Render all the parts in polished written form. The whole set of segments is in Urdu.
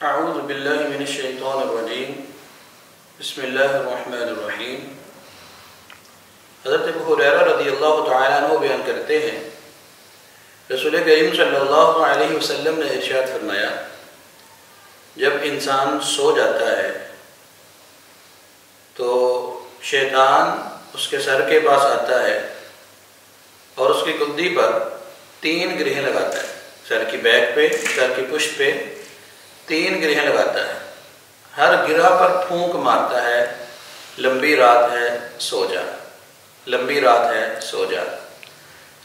اعوذ باللہ من الشیطان الرجیم بسم اللہ الرحمن الرحیم۔ حضرت ابو ہریرہ رضی اللہ تعالیٰ عنہ بیان کرتے ہیں، رسول کریم صلی اللہ علیہ وسلم نے ارشاد فرمایا، جب انسان سو جاتا ہے تو شیطان اس کے سر کے پاس آتا ہے اور اس کی گدی پر 3 گرہیں لگاتا ہے، سر کی بیک پہ، سر کی پشت پہ 3 گرہیں لگاتا ہے، ہر گرہ پر پھونک مارتا ہے، لمبی رات ہے سو جا، لمبی رات ہے سو جا۔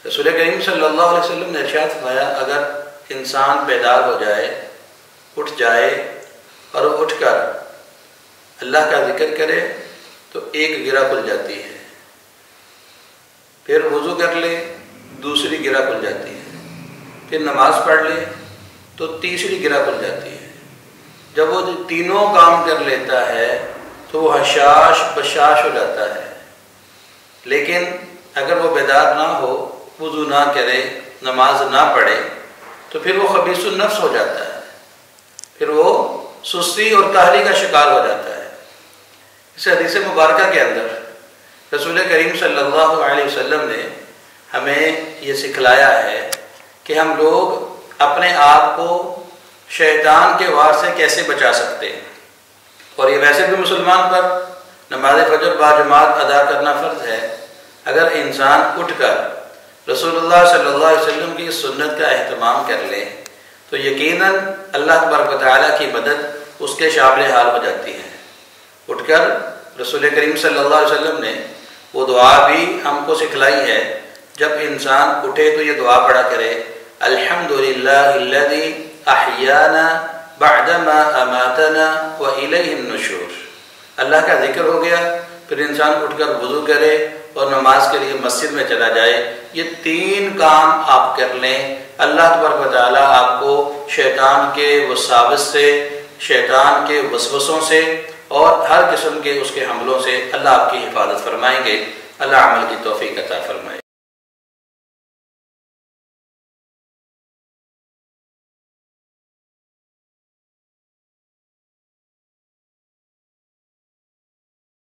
رسول کریم صلی اللہ علیہ وسلم نے ارشاد فرمایا، اگر انسان بیدار ہو جائے، اٹھ جائے اور اٹھ کر اللہ کا ذکر کرے تو 1 گرہ کھل جاتی ہے، پھر وضو کر لے دوسری گرہ کھل جاتی ہے، پھر نماز پڑھ لے تو تیسری گرہ کھل جاتی ہے۔ جب وہ تینوں کام کر لیتا ہے تو وہ حشاش بشاش ہو جاتا ہے، لیکن اگر وہ بیدار نہ ہو، وضو نہ کرے، نماز نہ پڑھے تو پھر وہ خبیث النفس ہو جاتا ہے، پھر وہ سستی اور کاہلی کا شکار ہو جاتا ہے۔ اس حدیث مبارکہ کے اندر رسول کریم صلی اللہ علیہ وسلم نے ہمیں یہ سکھلایا ہے کہ ہم لوگ اپنے آپ کو شیطان کے وار سے کیسے بچا سکتے ہیں، اور یہ ویسے بھی مسلمان پر نماز فجر باجماعت ادا کرنا فرض ہے۔ اگر انسان اٹھ کر رسول اللہ صلی اللہ علیہ وسلم کی سنت کا اہتمام کر لے تو یقیناً اللہ تبارک و تعالیٰ کی مدد اس کے شامل حال ہو جاتی ہے۔ اٹھ کر رسول کریم صلی اللہ علیہ وسلم نے وہ دعا بھی ہم کو سکھلائی ہے، جب انسان اٹھے تو یہ دعا پڑھا کرے، الحمدللہ الذی احیانا بعدما اماتنا والیہ النشور۔ اللہ کا ذکر ہو گیا، پھر انسان اٹھ کر وضو کرے اور نماز کے لیے مسجد میں چلا جائے۔ یہ 3 کام آپ کر لیں، اللہ تبارک و تعالیٰ آپ کو شیطان کے وساوس سے، شیطان کے وسوسوں سے اور ہر قسم کے اس کے حملوں سے اللہ آپ کی حفاظت فرمائیں گے۔ اللہ عمل کی توفیق عطا فرمائے۔